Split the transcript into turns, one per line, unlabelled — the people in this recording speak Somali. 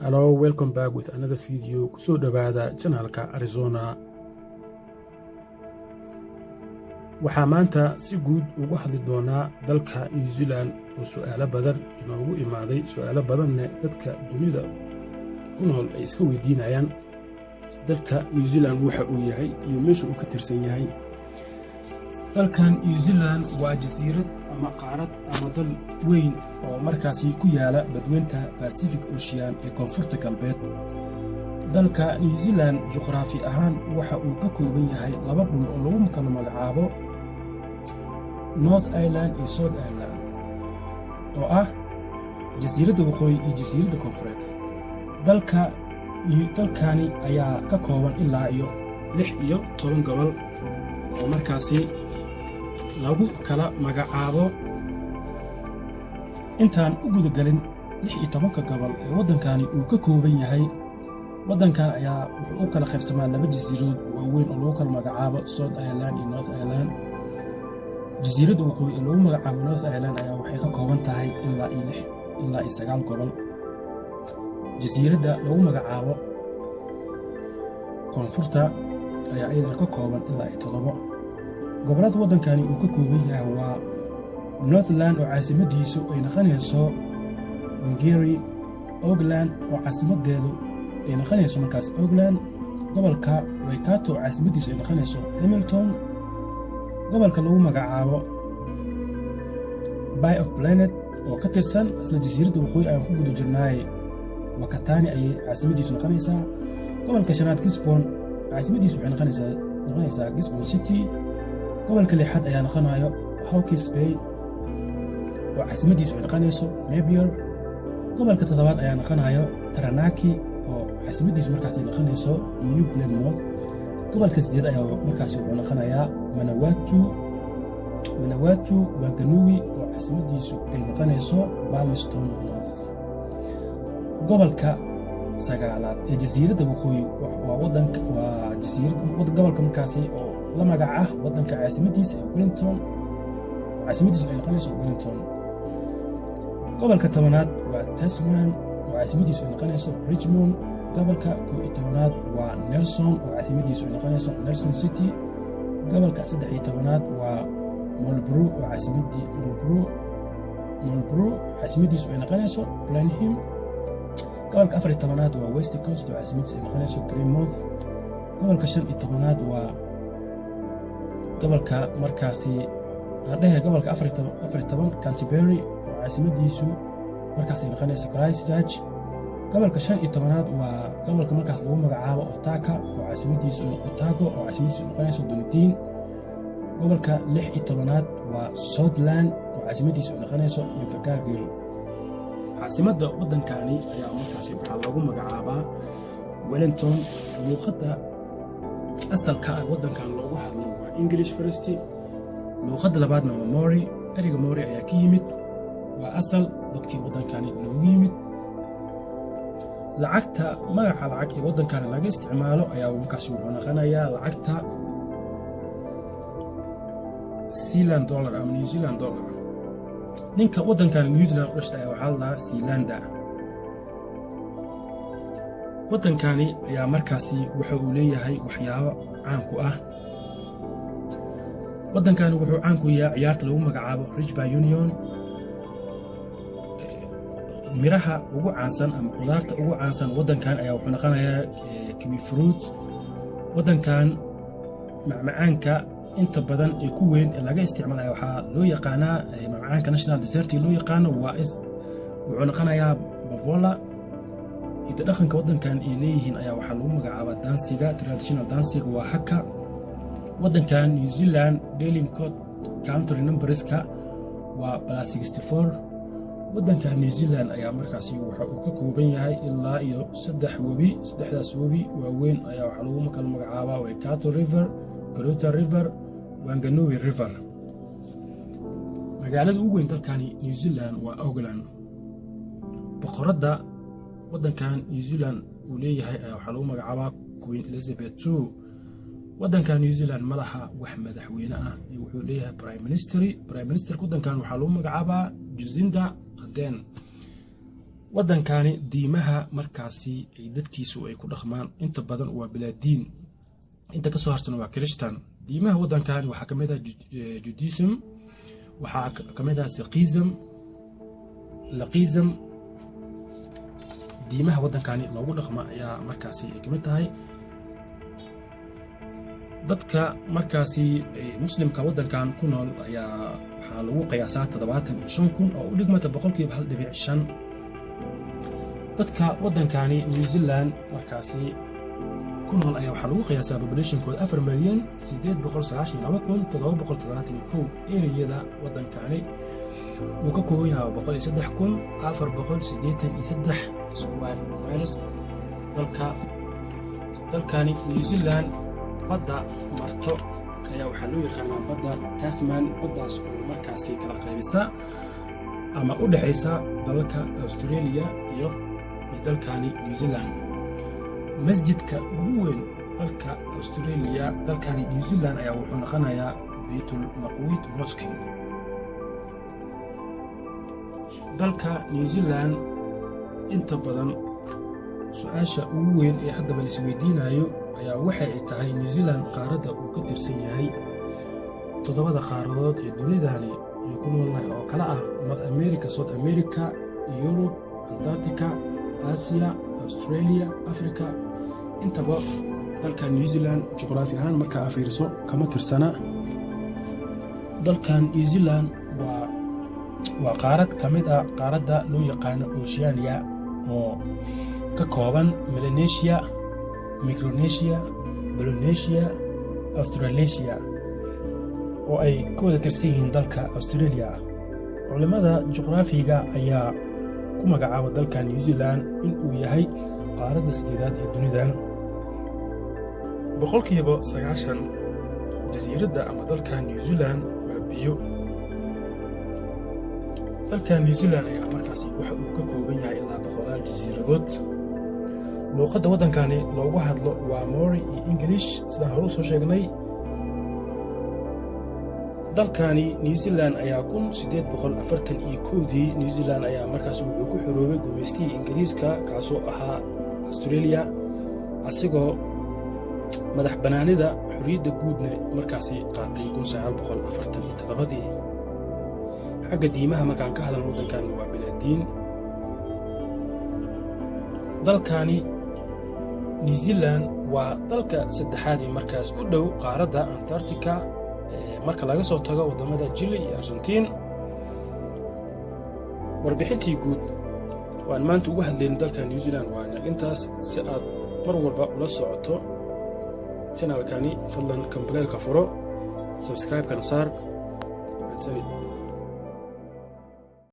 Hello, welcome back with another video. Kusoo dhawaada channelka Arizona. Waxaa maanta si guud ugu hadli doonaa dalka New Zealand oo su'aalo badan inoogu imaaday. Su'aalo badanna dadka dunida ku nool ay iska weydiinayaan dalka New Zealand waxa uu yahay iyo meesha uu ka tirsan yahay. dalkan New Zealand waa jasiirad ama qaarad ama dal weyn oo markaasi ku yaala badweynta Pacific Ocean ee koonfurta galbeed. dalka New Zealand juqraafi ahaan waxa uu ka kooban yahay laba dhul oo lagu kala magacaabo North Island iyo South Island oo ah jasiiradda waqooyi iyo jasiiradda koonfureed. dalkani ayaa ka kooban ilaa iyo 6 iyo 10 gobol oo markaasi lagu kala magacaabo. intaan u gudagelin 16 gobol ee waddankani uu ka kooban yahay, waddankan ayaa wuxuu u kala qaybsamaa 2 jasiiradood waaweyn oo lagu kala magacaabo South Island iyo North Island. jasiiradda waqooyi ee lagu magacaabo North Island ayaa waxay ka kooban tahay ilaa iyo 9 gobol. jasiiradda lagu magacaabo koonfurta ayaa iyadana ka kooban ilaa iyo 7. gobollada waddankani uu ka kooban yahay waa Northland oo caasimadiisu ay noqonayso Wangari, Auckland oo caasimadeedu ay noqonayso markaas Auckland, gobolka Waikato oo caasimadiisu ay noqonayso Hamilton, gobolka lagu magacaabo Bay of Planet oo ka tirsan isla jasiiradda waqooyi ayaan ku guda jirnay Wakatani ayay caasimadiisu noqonaysaa. gobolka shanaad Gisborne caasimadiisu waxay noqonaysaa Gisborne City. gobolka lixaad ayaa noqonayo Hawke's Bay oo caasimadiisu ay noqonayso Napier. gobolka toddobaad ayaa noqonayo Taranaki oo caasimadiisu markaas ay noqonayso New Plymouth. gobolka sideed ayaa markaas wuxuu noqonayaa Manawatu Wanganui oo caasimadiisu ay noqonayso Palmerston North. gobolka sagaalaad ee jasiiradda waqooyi waa gobolka markaasi oo la magac ah waddanka caasimadiisa ee Wellington, caasimadiisu ay noqonayso Wellington. gobolka 10aad waa Tasman oo caasimadiisu ay noqonayso Richmond. gobolka 11aad waa Nelson oo caasimadiisu ay noqonayso Nelson City. gobolka 13aad waa Marlborough oo caasimadiisu ay noqonayso Blenheim. gobolka 14aad waa West Coast oo caasimadiisu ay noqonayso Greymouth. gobolka 15aad waa gobolka markaasi gobolka 14 Canterbury oo caasimadiisu markaas ay noqonayso Christchurch. gobolka 15aad waa gobolka markaas lagu magacaabo Otago oo caasimadiisu noqonayso Dunedin. gobolka 16aad waa Southland oo caasimadiisu noqonayso Invercargill. caasimadda waddankani ayaa markaasi waxaa lagu magacaabaa Wellington. luuqadda asalka ah waddankan loogu hadlo waa English first, luuqadda labaadna waa Maori. ereyga Maori ayaa ka yimid waa asal dadkii waddankani loogu yimid. magaca lacag ee waddankani laga isticmaalo ayaa markaasi wuxuu noqonayaa lacagta Zealand dollar ama New Zealand dollar. ninka waddankani New Zealand u dhashtay waxaa la dhahaa Zealander. waddankani ayaa markaasi waxa uu leeyahay waxyaabo caan ku ah. waddankani wuxuu caan ku yahay ciyaarta lagu magacaabo Rugby Union. miraha ugu caansan ama qudaarta ugu caansan waddankan ayaa wuxuu noqonayaa kiwi fruit. waddankan macmacaanka inta badan ee ku weyn ee laga isticmaalayo waxaa loo yaqaanaa macmacaanka national dessert loo yaqaano wuxuu noqonayaa Bavola. hidda dhaqanka waddankan ay leeyihiin ayaa waxaa lagu magacaabaa dansiga. traditional dansiga waa haka. waddankan New Zealand Daily Country numberska waa +64. waddanka New Zealand ayaa markaasi waxa uu ka kooban yahay ilaa iyo 3 webi. 3daas webi waaweyn ayaa waxaa lagu kala magacaabaa Waikato River, Koroita River, Wanganui River. magaalada ugu weyn dalkani New Zealand waa Auckland. boqoradda waddankan New Zealand uu leeyahay ayaa waxaa lagu magacaabaa Queen Elizabeth II. waddanka New Zealand ma laha wax madaxweyne ah ee wuxuu leeyahay prime minister waddankan waxaa lagu magacaabaa Jacinda Ardern. waddankani diimaha markaasi ay dadkiisu ay ku dhaqmaan inta badan waa bilaadiin, inta ka soo harsan waa Kirishtaan. diimaha waddankani waxaa ka mid ah Judaism, waxaa ka mid ah Sikhism, Laqism. diimaha waddankani loogu dhaqma ayaa markaasi ay ka mid tahay. dadka markaasi muslimka waddankan ku nool ayaa waxaa lagu qiyaasaa 75,000 oo u dhigmata 1.5%. dadka waddankani New Zealand markaasi ku nool ayaa waxaa lagu qiyaasaa populationkooda 4,892,771. ereyada waddankani uu ka kooban yahay 103,483 square miles. dalkani New Zealand badda marto ayaa waxaa loo yaqaanaa badda Tasman. baddaas oo markaasi kala qaybisa ama u dhexaysa dalalka Australia iyo dalkani New Zealand. masjidka ugu weyn dalka Australia dalkani New Zealand ayaa wuxuu noqonayaa Baitul Maqdis Mosque. dalka New Zealand inta badan su-aasha ugu weyn ee haddaba la isweydiinayo ayaa waxa ay tahay New Zealand qaaradda uu ka tirsan yahay 7 qaaradood ee dunidani ay ku noolnahay oo kala ah North America, South America, Europe, Antarctica, Asia, Australia, Africa. intaba dalka New Zealand juqraafi ahaan markaa fiirso kama tirsana. dalkan New Zealand waa qaarad ka mid ah qaaradda loo yaqaano Oceania oo ka kooban Melanesia, Micronesia, Polynesia, Australasia oo ay ku wada tirsan yihiin dalka Australia. culimada juqraafiga ayaa ku magacaaba dalka New Zealand in uu yahay qaaradda 8aad ee dunidan. 90% jasiiradda ama dalka New Zealand waa biyo. dalka New Zealand ayaa markaasi waxa uu ka kooban yahay ilaa 100 jasiiradood. luuqadda waddankani loogu hadlo waa Maori iyo English sidaan hore soo sheegnay. dalkani New Zealand ayaa 1841 New Zealand ayaa markaasi wuxuu ku xoroobay gumaystigii Ingiriiska kaasoo ahaa Australia, asigoo madax banaanida xorriyadda guudna markaasi qaatay 1947. xagga diimaha markaan ka hadalno waddankan waa bilaadiin. dalkani New Zealand waa dalka saddexaad ee markaas u dhow qaaradda Antarctica marka laga soo tago waddamada Chile iyo Argentina. warbixintii guud waan maanta ugu hadlaynay dalka New Zealand waa intaas. si aad mar walba ula socoto channelkani fadlan kambalelka furo, subscribe-kana saar.